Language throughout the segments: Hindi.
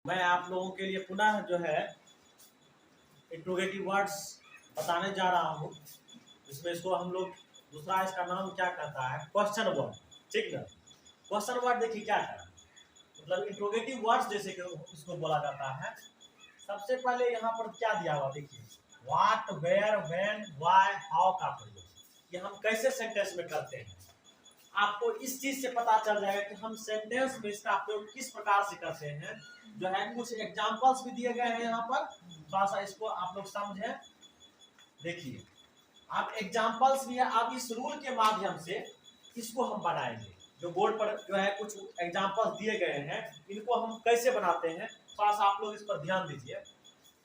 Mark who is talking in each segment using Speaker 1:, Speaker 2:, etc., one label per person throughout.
Speaker 1: मैं आप लोगों के लिए पुनः जो है इंट्रोगेटिव वर्ड्स बताने जा रहा हूँ। इसमें इसको हम लोग दूसरा इसका नाम क्या कहता है, क्वेश्चन वर्ड। ठीक ना, क्वेश्चन वर्ड देखिए क्या है, मतलब इंट्रोगेटिव वर्ड्स जैसे कि इसको बोला जाता है। सबसे पहले यहाँ पर क्या दिया हुआ देखिए, what, where, when, why, how का प्रयोग ये हम कैसे सेंटेंस में करते हैं। आपको इस चीज से पता चल जाएगा कि हम सेंटेंस में इसका प्रयोग किस प्रकार से करते हैं। जो है कुछ एग्जांपल्स भी दिए गए हैं यहाँ पर, थोड़ा सा इसको आप लोग समझें। देखिए आप एग्जांपल्स भी है, आप इस रूल के माध्यम से इसको हम बनाएंगे। जो बोर्ड पर जो है कुछ एग्जांपल्स दिए गए हैं, इनको हम कैसे बनाते हैं थोड़ा सा आप लोग इस पर ध्यान दीजिए।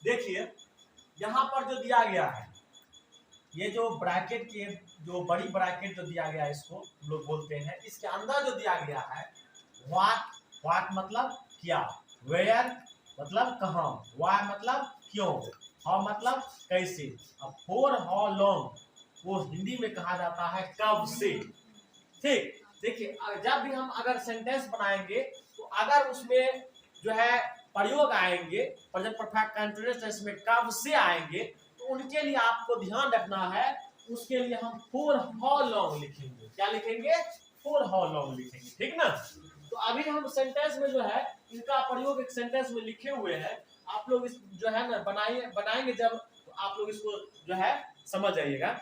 Speaker 1: देखिए यहाँ पर जो दिया गया है, ये जो ब्रैकेट के जो बड़ी ब्रैकेट जो दिया गया है इसको हम लोग बोलते हैं। इसके अंदर जो दिया गया है व्हाट, व्हाट मतलब क्या, वेयर मतलब कहाँ, व्हाई मतलब क्यों, हाउ मतलब कैसे, अब फॉर हाउ लॉन्ग वो हिंदी में कहा जाता है कब से। ठीक, देखिए जब भी हम अगर सेंटेंस बनाएंगे तो अगर उसमें जो है प्रयोग आएंगे, प्रेजेंट परफेक्ट कंटीन्यूअस टेंस में कब से आएंगे, तो उनके लिए आपको ध्यान रखना है। उसके लिए हम फॉर हाउ लॉन्ग लिखेंगे। क्या लिखेंगे, फॉर हाउ लॉन्ग लिखेंगे। ठीक ना, तो अभी हम सेंटेंस में जो है इनका प्रयोग एक सेंटेंस में लिखे हुए हैं। आप लोग इस जो है ना बनाएंगे जब, तो आप लोग इसको जो है समझ जाइएगा।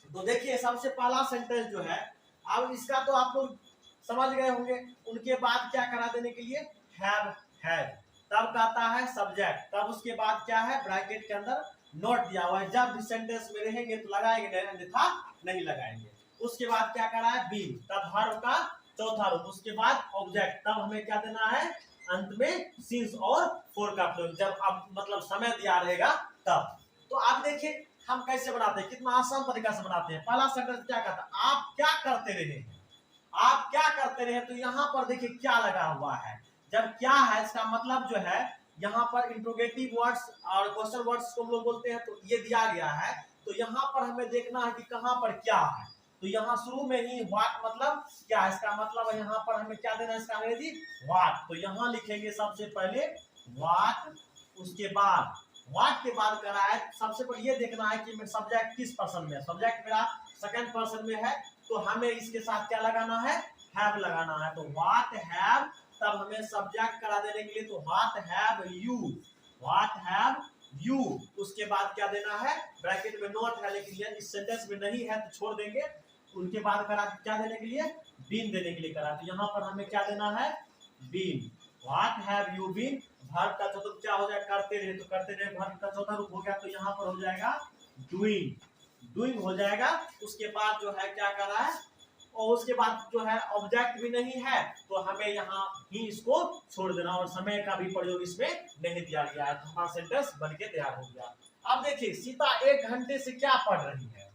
Speaker 1: तो देखिए सबसे पहला सेंटेंस जो है, अब इसका तो आप लोग समझ गए होंगे। उनके बाद क्या करा देने के लिए, हैव, हैड, तब कहता है सब्जेक्ट, तब उसके बाद क्या है ब्रैकेट के अंदर नोट दिया हुआ है। जब भी सेंटेंस में रहेंगे तो लगाएंगे, अन्यथा नहीं लगाएंगे। उसके बाद क्या करा है बीन, तब वर्ब का चौथा रूप। उसके बाद ऑब्जेक्ट, तब हमें क्या देना है अंत में सिंस और फॉर का प्रयोग, जब अब मतलब समय दिया रहेगा तब। तो आप देखिए हम कैसे बनाते हैं, कितना आसान तरीका से बनाते हैं। पहला सेंटेंस क्या कहता है, आप क्या करते रहे, आप क्या करते रहे। तो यहाँ पर देखिए क्या लगा हुआ है, जब क्या है इसका मतलब जो है यहाँ पर इंट्रोगेटिव वर्ड्स और क्वेश्चन वर्ड्स को हम लोग बोलते हैं। तो ये दिया गया है, तो यहाँ पर हमें देखना है कि कहाँ पर क्या है। तो यहाँ शुरू में ही व्हाट मतलब क्या है, इसका मतलब है यहाँ पर हमें क्या देना है, इसका अंग्रेजी व्हाट। तो यहाँ लिखेंगे सबसे पहले व्हाट, उसके बाद व्हाट के बाद करा है सबसे पहले ये देखना है कि सब्जेक्ट किस पर्सन में है। सब्जेक्ट मेरा सेकंड पर्सन में है, तो हमें इसके साथ क्या लगाना है, हैव लगाना है। तो व्हाट हैव, तब हमें सब्जेक्ट करा देने के लिए तो what have you, what have you. उसके बाद क्या देना है, ब्रैकेट में नोट है लेकिन ये इस सेंटेंस में नहीं है तो छोड़ देंगे। उनके बाद करा क्या देने के लिए, बीन देने के लिए करा। तो यहाँ पर हमें क्या देना है, been. What have you been, verb का चतुर्थ क्या हो जाएगा, करते रहे, तो करते रहे वर्ब का चौथा रूप हो गया। तो यहाँ पर हो जाएगा डूइंग, डूइंग हो जाएगा। उसके बाद जो है क्या कर रहा है, और उसके बाद जो है ऑब्जेक्ट भी नहीं है, तो हमें यहाँ ही इसको छोड़ देना, और समय का भी प्रयोग इसमें नहीं दिया गया है। तो हमारा सेंटेंस बन के तैयार हो गया। अब देखिए सीता 1 घंटे से क्या पढ़ रही है,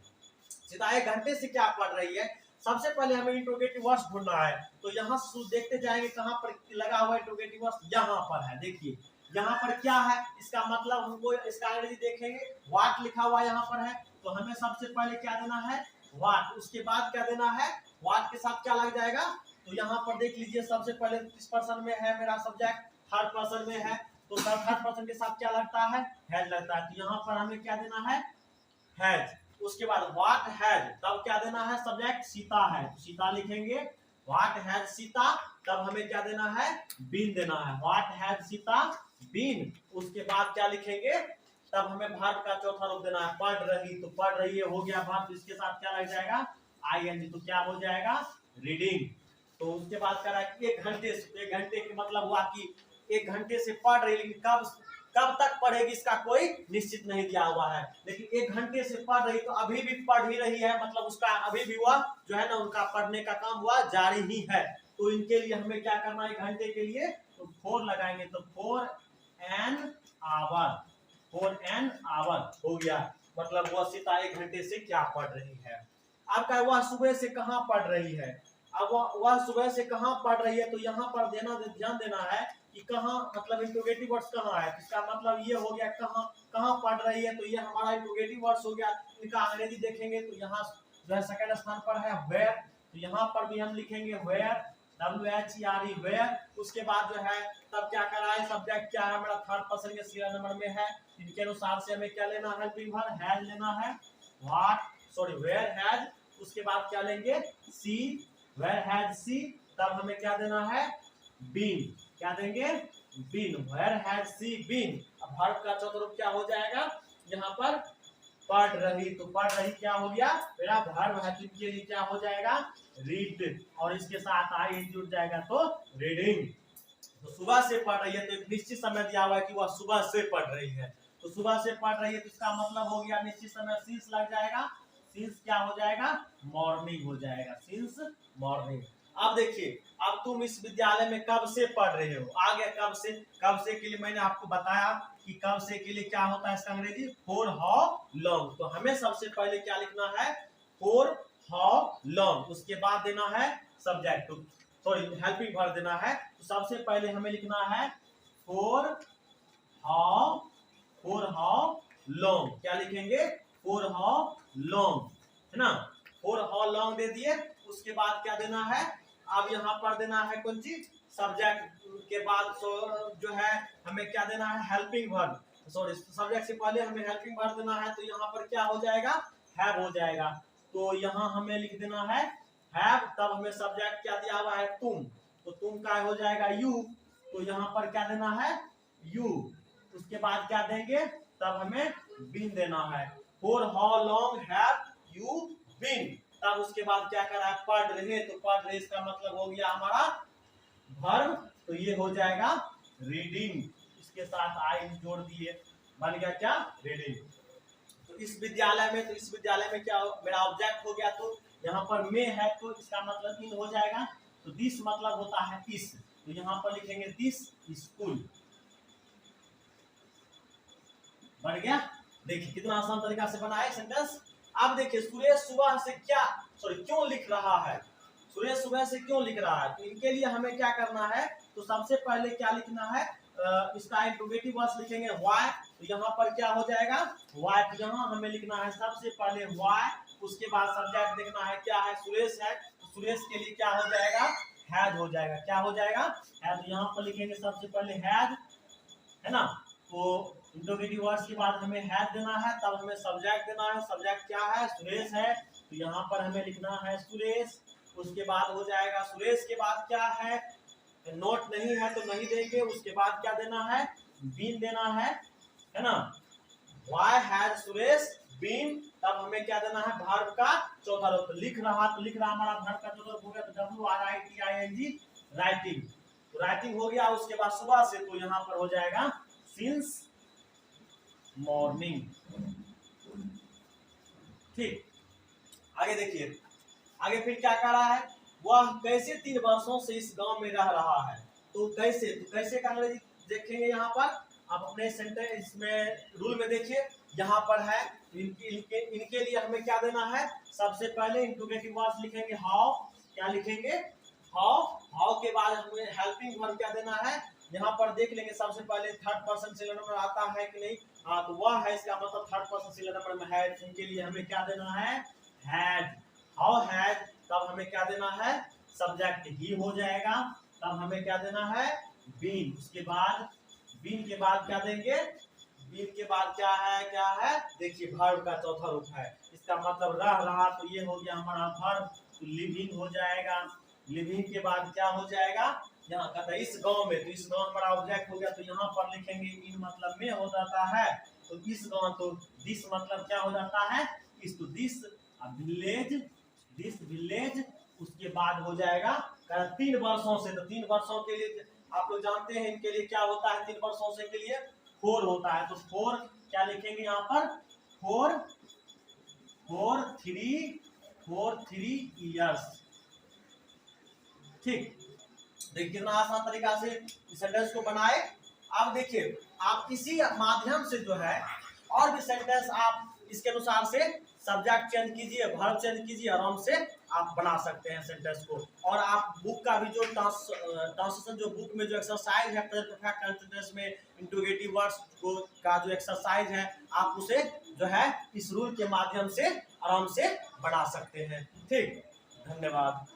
Speaker 1: सीता 1 घंटे से क्या पढ़ रही है। सबसे पहले हमें इंट्रोगेटिव वर्ड्स ढूंढना है। तो यहाँ देखते जाएंगे कहाँ पर लगा हुआ इंट्रोगेटिव वर्ड्स, यहाँ पर है। देखिए यहाँ पर क्या है, इसका मतलब हमको इसका अंग्रेजी देखेंगे, व्हाट लिखा हुआ यहाँ पर है। तो हमें सबसे पहले क्या देना है, व्हाट। उसके बाद क्या देना है, व्हाट के साथ क्या लग जाएगा। तो यहाँ पर देख लीजिए सबसे पहले किस पर्सन में है मेरा सब्जेक्ट, थर्ड पर्सन में है। तो थर्ड पर्सन के साथ क्या लगता है, हैज लगता है। तो यहाँ पर हमें क्या देना है, हैज। उसके बाद व्हाट हैज, तब क्या देना है, सब्जेक्ट सीता है, तो सीता लिखेंगे। व्हाट हैज सीता, तब हमें क्या देना है, बीन देना है। What has Sita been. उसके बाद क्या लिखेंगे, तब हमें वर्ब का चौथा रूप देना है, पढ़ रही। तो पढ़ रही है हो गया वर्ब, इसके साथ क्या लग जाएगा, आईएनजी। तो क्या हो जाएगा, रीडिंग। तो उसके बाद कह रहा है 1 घंटे से, 1 घंटे के मतलब हुआ कि 1 घंटे से पढ़ रही, लेकिन कब तक पढ़ेगी इसका कोई निश्चित नहीं दिया हुआ है। लेकिन 1 घंटे से पढ़ रही, तो अभी भी पढ़ ही रही है, मतलब उसका अभी भी हुआ जो है ना उनका पढ़ने का काम हुआ जारी ही है। तो इनके लिए हमें क्या करना है, 1 घंटे के लिए तो 4 लगाएंगे। तो 4 एन आवर, 4 एन आवर हो गया। मतलब वह सीता 1 घंटे से क्या पढ़ रही है। आपका वह सुबह से कहाँ पढ़ रही है, अब वह सुबह से कहाँ पढ़ रही है। तो यहाँ पर ध्यान देना है कि कहाँ मतलब इंट्रोगेटिव वर्ड्स कहाँ है। इसका मतलब ये हो गया कहाँ, कहाँ पढ़ रही है, तो ये हमारा इंट्रोगेटिव वर्ड्स हो गया। इनका अंग्रेजी देखेंगे तो यहाँ जो है सेकंड स्थान पर है वेयर, तो यहाँ पर भी हम लिखेंगे वेयर। WHERE where. उसके बाद जो है तब क्या करा है, सब्जेक्ट क्या है मेरा थर्ड पर्सन के सीरियल नंबर में है, इनके अनुसार से हमें क्या लेना है, हेल्पिंग वर्ब हैज लेना है, वेयर हैज। उसके बाद क्या लेंगे, सी, वेयर हैज सी, तब हमें क्या देना है, बीन, क्या देंगे, been, where has she been. अब वर्ब का चौथा रूप क्या हो जाएगा, यहाँ पर पढ़ रही, तो पढ़ रही क्या हो गया मेरा वर्ब है, के लिए क्या हो जाएगा, रीड, और इसके साथ आई जुड़ जाएगा तो रीडिंग। तो सुबह से पढ़ रही है तो एक निश्चित समय दिया हुआ है कि वह सुबह से पढ़ रही है, तो सुबह से पढ़ रही है तो इसका मतलब हो गया निश्चित समय सिंस लग जाएगा, सिंस क्या हो जाएगा, मॉर्निंग हो जाएगा, सिंस मॉर्निंग। अब देखिए, अब तुम इस विद्यालय में कब से पढ़ रहे हो, आ गया कब से, कब से के लिए मैंने आपको बताया कि कब से के लिए क्या होता है इसका अंग्रेजी, फॉर हाउ लॉन्ग। तो हमें सबसे पहले क्या लिखना है, फॉर हाउ लॉन्ग, उसके बाद देना है सब्जेक्ट, सॉरी हेल्पिंग वर्ब देना है। तो सबसे पहले हमें लिखना है फॉर हाउ लॉन्ग, क्या लिखेंगे, फॉर हाउ लॉन्ग, है ना, फॉर हाउ लॉन्ग दे दिए। उसके बाद क्या देना है, अब यहाँ पर देना है कौन चीज, सब्जेक्ट के बाद जो है हमें क्या देना है, हेल्पिंग वर्ब, सॉरी सब्जेक्ट से पहले हमें हेल्पिंग वर्ब देना है, तो यहाँ पर क्या हो जाएगा, हैव हो जाएगा। तो यहाँ हमें लिख देना है हैव, तब हमें सब्जेक्ट क्या दिया हुआ है, तुम, तो तुम का हो जाएगा यू, तो यहाँ पर क्या देना है, यू। उसके बाद क्या देंगे, तब हमें बीन देना है, for how long have you been. तब उसके बाद क्या करा है, पढ़ रहे, तो पढ़ रहे इसका मतलब हो गया हमारा वर्ब, तो ये हो जाएगा रीडिंग, इसके साथ आई जोड़ दिए, बन गया क्या, रीडिंग। तो इस विद्यालय में, तो इस विद्यालय में क्या मेरा ऑब्जेक्ट हो गया, तो यहाँ पर में है तो इसका मतलब इन हो जाएगा, तो दिस मतलब होता है इस, तो यहाँ पर लिखेंगे दिस स्कूल, बन गया। देखिए कितना आसान तरीका से बना है सेंटेंस। अब देखिए सुरेश सुबह से क्यों लिख रहा है, सुरेश सुबह से क्यों लिख रहा है, तो इनके लिए हमें क्या करना है, तो सबसे पहले क्या लिखना है, इसका इंट्रोगेटिव वर्ड्स लिखेंगे व्हाई, तो यहाँ पर क्या हो जाएगा व्हाई, तो यहाँ हमें लिखना है सबसे पहले व्हाई, उसके बाद सब्जेक्ट देखना है क्या है, सुरेश है, तो सुरेश के लिए क्या हो जाएगा, हैज हो जाएगा, क्या हो जाएगा, हैज। यहाँ पर लिखेंगे सबसे पहले हैज, है ना, तो इंट्रोगेटिव वर्ड्स के बाद हमें हैज देना है, तब हमें सब्जेक्ट देना है, सब्जेक्ट क्या है, सुरेश है, तो यहाँ पर हमें लिखना है सुरेश। उसके बाद हो जाएगा सुरेश के बाद क्या है, नोट नहीं है तो नहीं देंगे, उसके बाद क्या देना है, बीन देना है ना, व्हाई हैज सुरेश बीन, तब हमें क्या देना है, वर्ब का चौथा रूप, लिख रहा, तो लिख रहा हमारा वर्ब का चौथा रूप हो गया, तो WRITING राइटिंग, तो राइटिंग हो गया। उसके बाद सुबह से, तो यहाँ पर हो जाएगा सिंस मॉर्निंग, ठीक। आगे देखिए, आगे फिर क्या कर रहा है, वह कैसे 3 वर्षों से इस गांव में रह रहा है, तो कैसे का अंग्रेजी देखेंगे यहाँ पर। आप अपने सेंटेंस इसमें रूल में देखिए, यहाँ पर है इनके लिए हमें क्या देना है, सबसे पहले इंट्रोगेटिव वर्ड्स लिखेंगे हाउ, क्या लिखेंगे, हाउ के बाद हमें हेल्पिंग वर्ब क्या देना है, यहाँ पर देख लेंगे सबसे पहले थर्ड पर्सन सिंगुलर नंबर आता है कि नहीं, हाँ तो वह है, इसका मतलब थर्ड पर्सन सिंगुलर नंबर में है, इनके लिए हमें क्या देना है, हैड, हाउ हैड, तब हमें क्या देना है, सब्जेक्ट ही हो जाएगा, तब हमें क्या देना है, बीन। उसके बाद बीन के बाद क्या देंगे, बीन के बाद क्या है देखिए वर्ब का चौथा रूप है, इसका मतलब रह रहा, तो ये हो गया हमारा वर्ब, तो लिविंग हो जाएगा। लिविंग के बाद क्या हो जाएगा, यहाँ कहता है इस गांव में, तो इस गांव बड़ा ऑब्जेक्ट हो गया, तो यहाँ पर लिखेंगे इन मतलब में हो जाता है, तो इस गांव, तो दिस मतलब क्या हो जाता है, इस, तो दिस विलेज, दिस विलेज। उसके बाद हो जाएगा 3 वर्षों से, तो 3 वर्षों के लिए आप लोग जानते हैं इनके लिए क्या होता है, 3 वर्षों से के लिए 4 होता है, तो 4 क्या लिखेंगे यहाँ पर, 3 इयर्स, ठीक। देखिए कितना आसान तरीका से सेंटेंस को बनाए। अब देखिए आप इसी माध्यम से जो है और भी सेंटेंस आप इसके अनुसार से सब्जेक्ट चेंज कीजिए, वर्ब चेंज कीजिए, आराम से आप बना सकते हैं सेंटेंस को। और आप बुक का भी जो ट्रांसलेशन, जो बुक में जो एक्सरसाइज है प्रेजेंट परफेक्ट कंटीन्यूअस में इंट्रोगेटिव वर्ड्स को का जो एक्सरसाइज है, आप उसे जो है इस रूल के माध्यम से आराम से बना सकते हैं, ठीक। धन्यवाद।